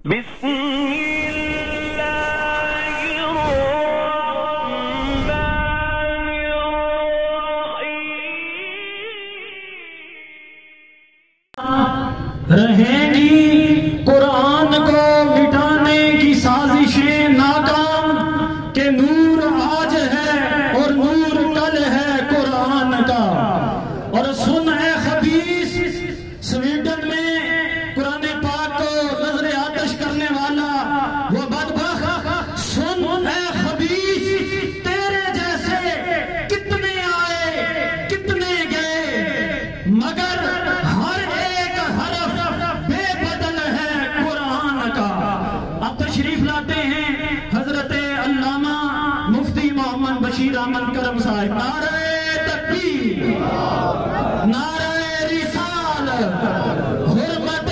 بسم اللہ الرحمن الرحیم۔ رہیں گی قرآن کو مٹانے کی سازشیں ناکام، کہ نور آج ہے اور نور کل ہے قرآن کا۔ اور سن اے خبیث، سویڈن میں قرآن پاک کو نظر آتش کرنے والا وہ بدبخت، سن اے خبیث، تیرے جیسے کتنے آئے کتنے گئے، مگر ہر ایک حرف بے بدل ہے قرآن کا۔ اب تشریف لاتے ہیں حضرت علامہ مفتی محمد بشیر احمد کرم صاحب۔ نعرہ تکبیر، نعرہ رسالت، حرمت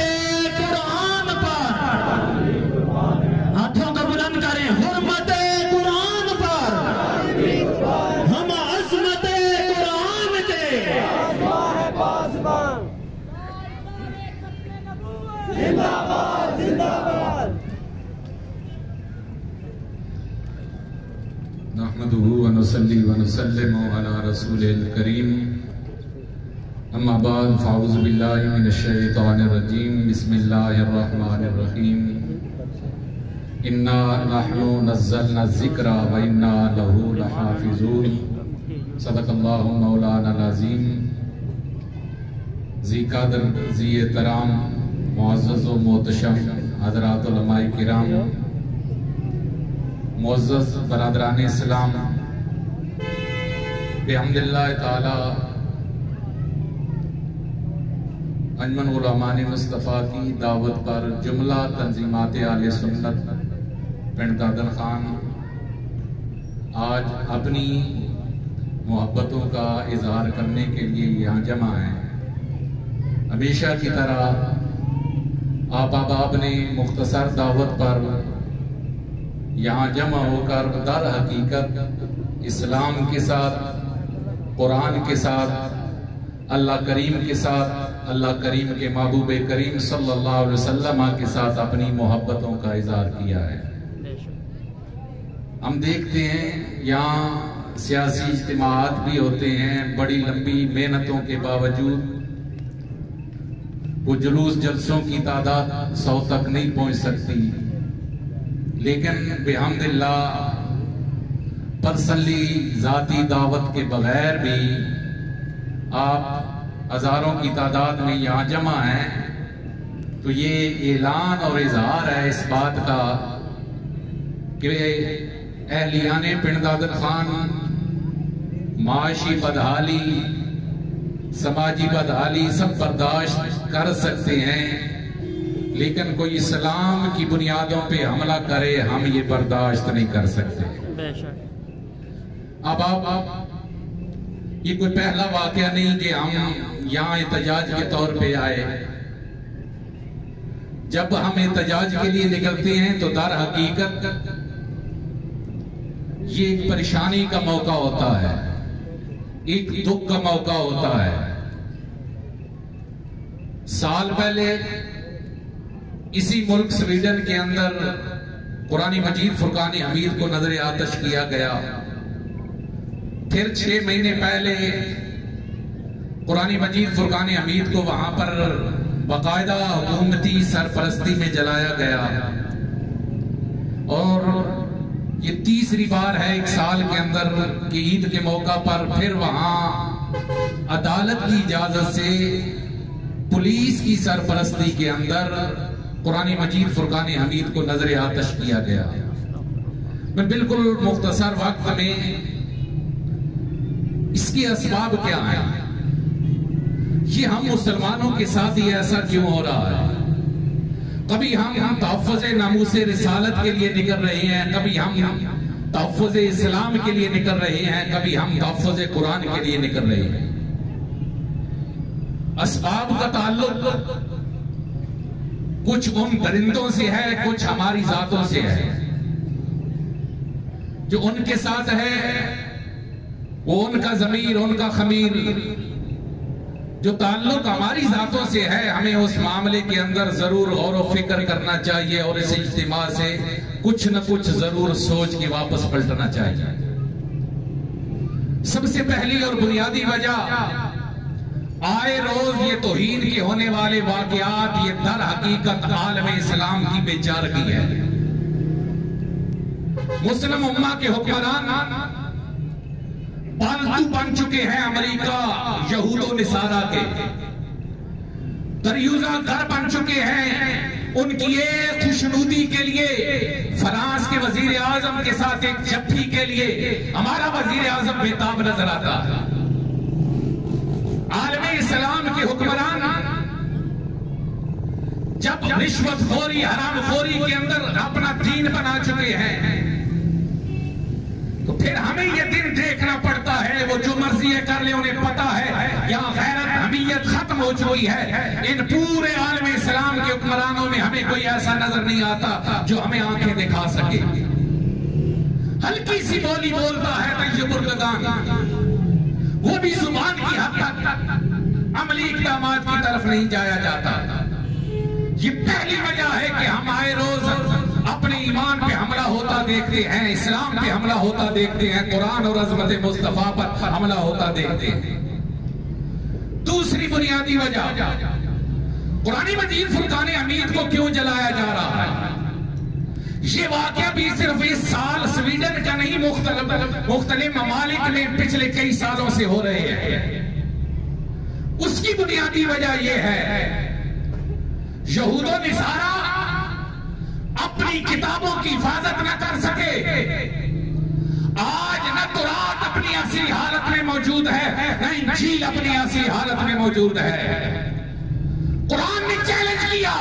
قرآن پر، ہاتھوں کو بلند کریں، حرمت قرآن پر، ہم عظمت قرآن کے۔ زندہ باد زندہ باد۔ نحمده ونصلي ونسلم على رسوله الكريم، اما بعد فاعوذ بالله من الشيطان الرجيم، بسم الله الرحمن الرحيم، انا نحن نزلنا الذکر وانا له لحافظون، صدق اللہ مولانا العظیم۔ ذی قدر، ذی احترام، معزز و محتشم حضرات علماء کرام، معزز برادران اسلام، بحمد اللہ تعالی انجمن علماء مصطفیٰ کی دعوت پر جملہ تنظیمات اہل سنت پنڈ دادر خان آج اپنی محبتوں کا اظہار کرنے کے لیے یہاں جمع ہیں۔ ہمیشہ کی طرح آپ احباب نے مختصر دعوت پر یہاں جمع ہو کر در حقیقت اسلام کے ساتھ، قرآن کے ساتھ، اللہ کریم کے ساتھ، اللہ کریم کے محبوب کریم صلی اللہ علیہ وسلم کے ساتھ اپنی محبتوں کا اظہار کیا ہے۔ ہم دیکھتے ہیں یہاں سیاسی اجتماعات بھی ہوتے ہیں، بڑی لمبی محنتوں کے باوجود وہ جلوس جلسوں کی تعداد 100 تک نہیں پہنچ سکتی، لیکن بحمد اللہ پرسنلی ذاتی دعوت کے بغیر بھی آپ ہزاروں کی تعداد میں یہاں جمع ہیں، تو یہ اعلان اور اظہار ہے اس بات کا کہ اہلیان پنڈ دادر خان معاشی بدحالی، سماجی بدحالی سب برداشت کر سکتے ہیں، لیکن کوئی اسلام کی بنیادوں پہ حملہ کرے ہم یہ برداشت نہیں کر سکتے۔ اب یہ کوئی پہلا واقعہ نہیں کہ ہم یہاں احتجاج کے طور پہ آئے۔ جب ہم احتجاج کے لیے نکلتے ہیں تو در حقیقت یہ ایک پریشانی کا موقع ہوتا ہے، ایک دکھ کا موقع ہوتا ہے۔ سال پہلے اسی ملک سویڈن کے اندر قرآن مجید فرقان حمید کو نظر آتش کیا گیا، پھر 6 مہینے پہلے قرآن مجید فرقان حمید کو وہاں پر باقاعدہ حکومتی سرپرستی میں جلایا گیا، اور یہ تیسری بار ہے 1 سال کے اندر کہ عید کے موقع پر پھر وہاں عدالت کی اجازت سے پولیس کی سرپرستی کے اندر قرآن مجید فرقان حمید کو نظر آتش کیا گیا۔ میں بالکل مختصر وقت میں اس کے اسباب کیا ہیں، یہ ہم مسلمانوں کے ساتھ ہی ایسا کیوں ہو رہا ہے؟ کبھی ہم تحفظ ناموس رسالت کے لیے نکل رہے ہیں، کبھی ہم تحفظ اسلام کے لیے نکل رہے ہیں، کبھی ہم تحفظ قرآن کے لیے نکل رہے ہیں۔ اسباب کا تعلق کچھ ان درندوں سے ہے، کچھ ہماری ذاتوں سے ہے۔ جو ان کے ساتھ ہے وہ ان کا ضمیر، ان کا خمیر جو تعلق ہماری ذاتوں سے ہے ہمیں اس معاملے کے اندر ضرور غور و فکر کرنا چاہیے اور اس اجتماع سے کچھ نہ کچھ ضرور سوچ کے واپس پلٹنا چاہیے. سب سے پہلی اور بنیادی وجہ آئے روز یہ توہین کے ہونے والے واقعات یہ در حقیقت عالم اسلام کی بے چارگی ہے. مسلم امہ کے حکمران پالتو بن چکے ہیں امریکہ یہود و نصارہ کے، دریوزہ گھر بن چکے ہیں ان کی ایک خوشنودی کے لیے. فرانس کے وزیر اعظم کے ساتھ ایک جھپی کے لیے ہمارا وزیر اعظم بےتاب نظر آتا. عالم اسلام کے حکمران جب رشوت خوری حرام خوری کے اندر اپنا دین بنا چکے ہیں تو پھر ہمیں یہ دن دیکھنا پڑتا ہے وہ جو مرضی کر لے انہیں پتا ہے یہاں غیرت حمیت ختم ہو چکی ہے. ان پورے عالم اسلام کے حکمرانوں میں ہمیں کوئی ایسا نظر نہیں آتا جو ہمیں آنکھیں دکھا سکے. ہلکی سی بولی بولتا ہے طیب اردگان، وہ بھی زبان کی حد تک عملی اقدامات کی طرف نہیں جایا جاتا. یہ پہلی وجہ ہے کہ ہم آئے روز اپنے ایمان پہ حملہ ہوتا دیکھتے ہیں، اسلام پہ حملہ ہوتا دیکھتے ہیں، قرآن اور عظمت مصطفیٰ پر حملہ ہوتا دیکھتے ہیں. دوسری بنیادی وجہ قرآن مجید فرقان حمید کو کیوں جلایا جا رہا ہے. یہ واقعہ بھی صرف اس سال سویڈن کا نہیں، مختلف ممالک میں پچھلے کئی سالوں سے ہو رہے ہیں. اس کی بنیادی وجہ یہ ہے یہود و نصارہ اپنی کتابوں کی حفاظت نہ کر سکے. آج نہ تورات اپنی اصلی حالت میں موجود ہے نہ انجیل اپنی اصلی حالت میں موجود ہے. قرآن نے چیلنج کیا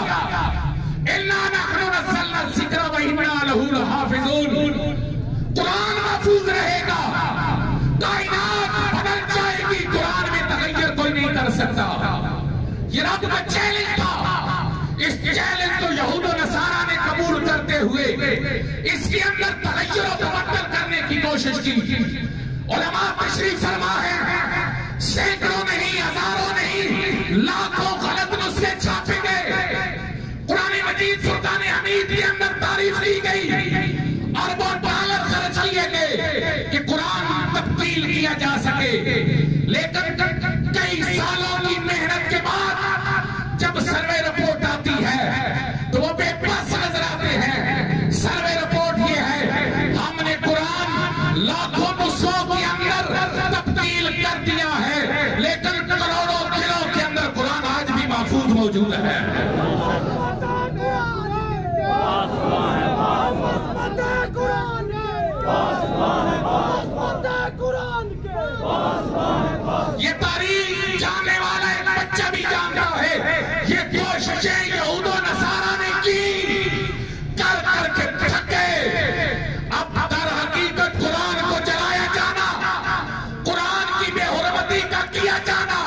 اِنَّا نَحْنُ نَزَّلْنَا الذِّكْرَ وَإِنَّا لَهُ لَحَافِظُونَ. قرآن محفوظ رہے گا، کائنات بدل جائے گی، قرآن میں تغیر کوئی نہیں کر سکتا. یہ رب کا چیلنج تھا. اس چیلنج کو یہود و نصارہ نے قبول کرتے ہوئے اس کے اندر تغیر و تبدل کرنے کی کوشش کی. علماء تشریف فرما ہے سینکڑوں نہیں، ہزاروں نہیں، لاکھوں غلط نسخے چھاپے گئے. قرآن مجید فرقان حمید کے اندر تعریف دی گئی، اربوں ڈالر خرچ کیے گئے کہ قرآن تبدیل کیا جا سکے. لیکن کئی سالوں کی محنت کے بعد جب سروے رپورٹ آتی ہے تو وہ بے بس نظر آتے ہیں. سروے رپورٹ یہ ہے ہم نے قرآن لاکھوں نسخوں کے اندر تبدیل کر دیا ہے لیکن کروڑوں دلوں کے اندر قرآن آج بھی محفوظ موجود ہے. یہ تاریخ جاننے والا ایک بچہ بھی جانتا ہے یہ کوششیں یہود و نصارہ نے کی کر کر کے تھکے. اب در حقیقت قرآن کو جلایا جانا، قرآن کی بے حرمتی کا کیا جانا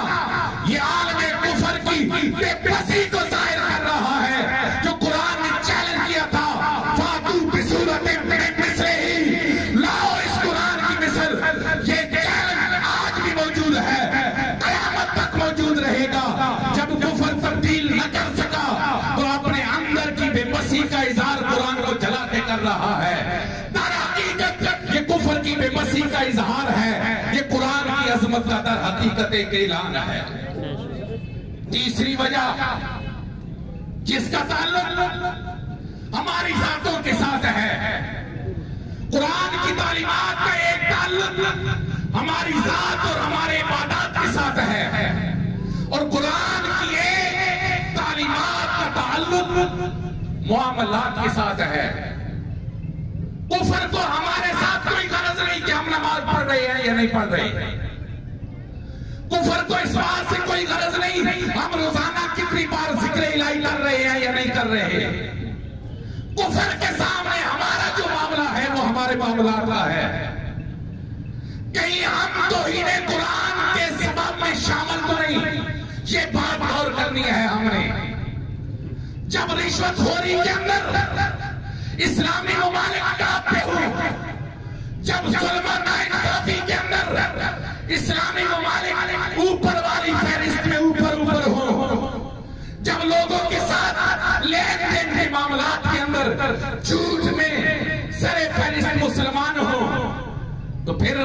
یہ عالم کفر کی بے بسی کو ظاہر کر رہا ہے. جو قرآن نے چیلنج کیا تھا فاتو بصورت مثلہ، لاؤ اس قرآن کی مثل، یہ چیلنج آج بھی موجود ہے، قیامت تک موجود رہے گا. جب کفر تبدیل نہ کر سکا تو اپنے اندر کی بے بسی کا اظہار قرآن کو جلا کے کر رہا ہے. در حقیقت یہ کفر کی بے بسی کا اظہار ہے، یہ قرآن کی عظمت کا در حقیقت ایک اعلان ہے. تیسری وجہ جس کا تعلق ہماری ذاتوں کے ساتھ ہے، قرآن کی تعلیمات کا ایک تعلق ہماری ذات اور ہمارے عبادات کے ساتھ ہے اور قرآن کی ایک تعلیمات کا تعلق معاملات کے ساتھ ہے. کفر کو ہمارے ساتھ کوئی غرض نہیں کہ ہم نماز پڑھ رہے ہیں یا نہیں پڑھ رہے ہیں. کفر کو اس بات سے کوئی غرض نہیں ہم روزانہ کتنی بار ذکر الہی کر رہے ہیں یا نہیں کر رہے ہیں. کفر کے سامنے ہمارا جو معاملہ ہے وہ ہمارے معاملات کا ہے. کہیں ہم توہین قرآن کے سبب میں شامل تو نہیں، یہ بات غور کرنی ہے ہم نے. جب رشوت خوری کے اندر اسلامی ممالک کانپتے ہوئے، جب ظلم و ناانصافی کے اندر اسلامی ممالک اوپر والی فہرست میں اندر جھوٹ میں سر فہرست مسلمان ہو تو پھر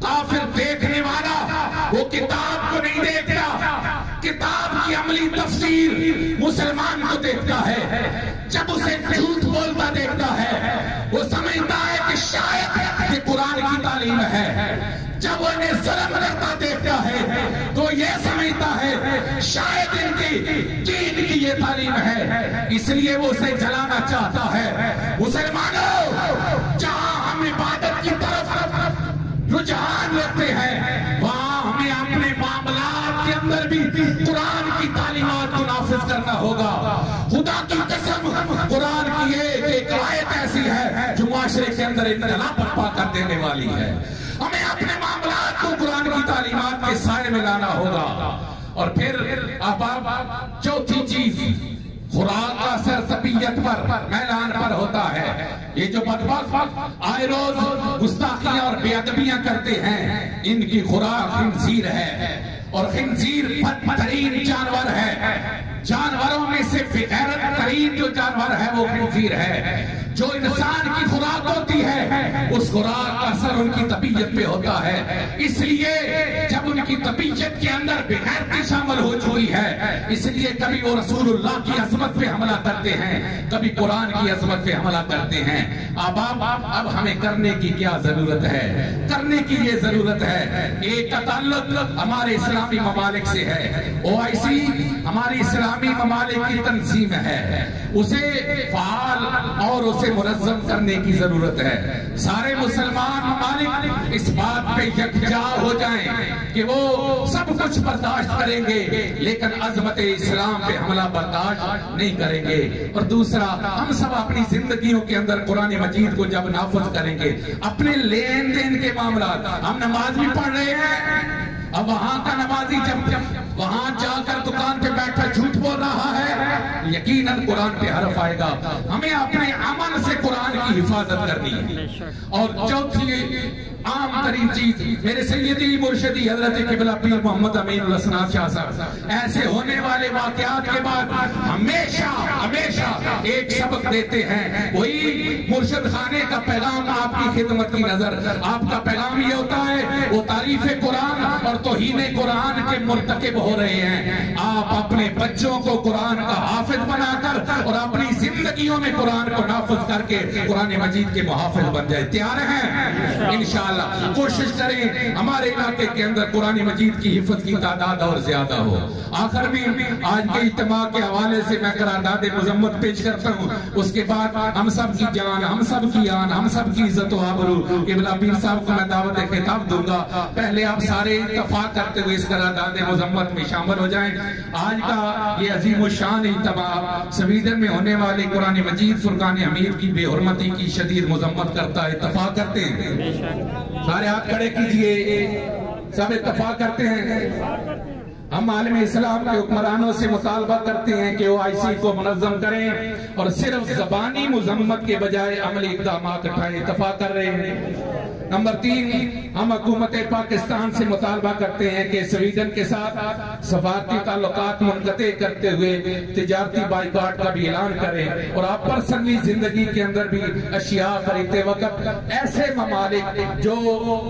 کافر دیکھنے والا وہ کتاب کو نہیں دیکھتا، کتاب کی عملی تفسیر مسلمان کو دیکھتا ہے۔ جب اسے جھوٹ بولتا دیکھتا ہے وہ سمجھتا ہے کہ شاید یہ قرآن کی تعلیم ہے، جب وہ انہیں ظلم کرتا دیکھتا ہے تو یہ سمجھتا ہے شاید ان کی دین کی یہ تعلیم ہے، اس لیے وہ اسے جلانا چاہتا ہے۔ مسلمانوں، جہاں ہم عبادت کی طرف رجحان رکھتے ہیں وہاں ہمیں اپنے معاملات کے اندر بھی قرآن کی تعلیمات کو نافذ کرنا ہوگا۔ خدا کی قسم، قرآن کی ایک آیت ایسی ہے جو معاشرے کے اندر انقلاب برپا کر دینے والی ہے۔ ہمیں اپنے معاملات کو قرآن کی تعلیمات کے سائے میں لانا ہوگا۔ اور پھر اب چوتھی چیز، خوراک کا اثر طبیعت پر، میلان پر ہوتا ہے۔ یہ جو بدبخت آئے روز گستاخیاں اور بے ادبیاں کرتے ہیں، ان کی خوراک خنزیر ہے، اور خنزیر بدترین جانور ہے۔ جانوروں میں سے بغیرت ترین جو جانور ہے وہ خنزیر ہے۔ جو انسان کی خوراک ہوتی ہے اس خوراک کا اثر ان کی طبیعت پہ ہوتا ہے، اس لیے جب ان کی طبیعت کے اندر بغیرتی شامل ہو چکی ہے، اس لیے کبھی وہ رسول اللہ کی عظمت پہ حملہ کرتے ہیں، کبھی قرآن کی عظمت پہ حملہ کرتے ہیں۔ اب ہمیں کرنے کی کیا ضرورت ہے؟ کرنے کی یہ ضرورت ہے، ایک کا تعلق ہمارے اسلامی ممالک سے ہے۔ OIC ہماری اسلامی ممالک کی تنظیم ہے، اسے فعال اور اسے منظم کرنے کی ضرورت ہے۔ سارے مسلمان ممالک اس بات پہ یکجا ہو جائیں کہ وہ سب کچھ برداشت کریں گے لیکن عظمت اسلام پہ حملہ برداشت نہیں کریں گے۔ اور دوسرا، ہم سب اپنی زندگیوں کے اندر قرآن مجید کو جب نافذ کریں گے، اپنے لین دین کے معاملات، ہم نماز بھی پڑھ رہے ہیں، اب وہاں کا نمازی جب وہاں جا کر دکان پہ بیٹھا جھوٹ بول رہا ہے، یقیناً قرآن پہ حرف آئے گا۔ ہمیں اپنے عمل سے قرآن کی حفاظت کرنی ہے۔ اور چوتھی عام ترین چیز، میرے سیدی مرشدی حضرت قبلہ پیر محمد امین الاسناد شاہ صاحب ایسے ہونے والے واقعات کے بعد ہمیشہ ایک سبق دیتے ہیں، وہی مرشد خانے کا پیغام آپ کی خدمت کی نظر۔ آپ کا پیغام یہ ہوتا ہے، وہ تعریف قرآن اور توہین قرآن کے مرتکب ہو رہے ہیں۔ آپ اپنے بچوں کو قرآن کا حافظ بنا کر اور اپنی زندگیوں میں قرآن کو نافذ کر کے قرآن مجید کے محافظ بن جائے۔ تیار ہیں؟ انشاءاللہ کوشش کریں ہمارے علاقے کے اندر قرآن مجید کی حفظ کی تعداد اور زیادہ ہو۔ آخر میں آج کے اجتماع کے حوالے سے میں قرارداد مذمت پیش کرتا ہوں، اس کے بعد ہم سب کی جان، ہم سب کی آن، ہم سب کی عزت و آبرو قبلہ پیر صاحب کو میں دعوت خطاب دوں گا۔ پہلے آپ سارے اتفاق کرتے ہوئے اس قرارداد مذمت میں شامل ہو جائیں۔ آج کا یہ عظیم الشان اجتماع سویڈن میں ہونے والے قرآن مجید فرقان حمید کی بے حرمتی کی شدید مذمت کرتا ہے۔ اتفاق کرتے ہیں؟ سارے ہاتھ کھڑے کیجئے، سب اتفاق کرتے ہیں۔ ہم عالم اسلام کے حکمرانوں سے مطالبہ کرتے ہیں کہ OIC کو منظم کریں اور صرف زبانی مذمت کے بجائے عملی اقدامات اٹھائیں۔ اتفاق کر رہے ہیں۔ نمبر 3، ہم حکومت پاکستان سے مطالبہ کرتے ہیں کہ سویڈن کے ساتھ سفارتی تعلقات منقطع کرتے ہوئے تجارتی بائیکاٹ کا بھی اعلان کریں، اور آپ پرسنلی زندگی کے اندر بھی اشیاء خریدتے وقت ایسے ممالک جو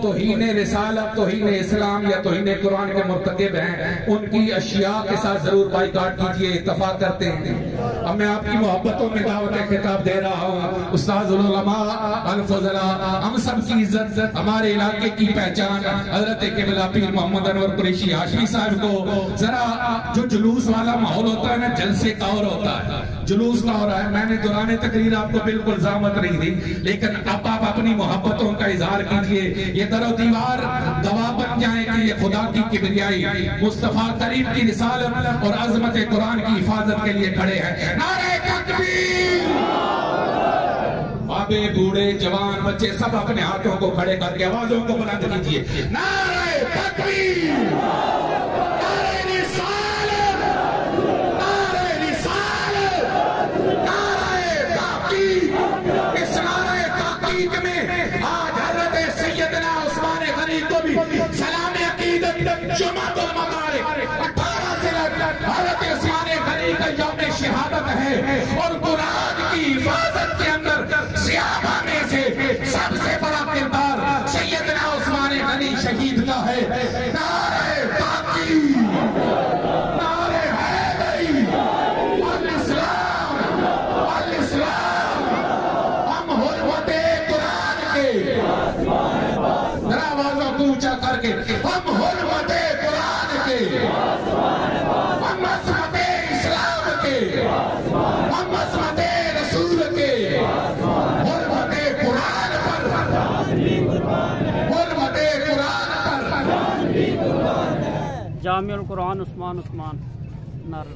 توہین رسالت، توہین اسلام یا توہین قرآن کے مرتکب ہیں، ان کی اشیاء کے ساتھ ضرور بائیکاٹ کیجئے۔ اتفاق کرتے ہیں۔ اب میں آپ کی محبتوں میں دعوت خطاب دے رہا ہوں۔ استاذ العلماء الفضلاء، ہم سب کی عزت، ہمارے علاقے کی پہچان حضرت قبلہ پیر محمد انور قریشی ہاشمی صاحب کو ذرا جو جلوس والا ماحول ہوتا ہے نا، جلسے کا اور ہوتا ہے، جلوس کا ہو رہا ہے۔ میں نے دوران تقریر آپ کو بالکل زحمت نہیں دی، لیکن اب آپ اپنی محبتوں کا اظہار کیجئے۔ یہ در و دیوار گواہ بن جائیں کہ یہ خدا کی کبریائی، مصطفیٰ کریم کی رسالت اور عظمت قرآن کی حفاظت کے لیے کھڑے ہیں۔ نعرہ تکبیر! بابے، بوڑھے، جوان، بچے سب اپنے ہاتھوں کو کھڑے کر کے آوازوں کو بلند کیجئے۔ نعرہ تکبیر! نعرہ رسالت! نعرہ رسالت! نعرہ تحقیق! اس نعرہ تحقیق میں آج حضرت سیدنا عثمان غنی کو بھی سلام عقیدت جمعۃ المبارک 18 سے حضرت عثمان غنی کا یوم شہادت ہے، اور قرآن کی حفاظت جامع القرآن عثمان نار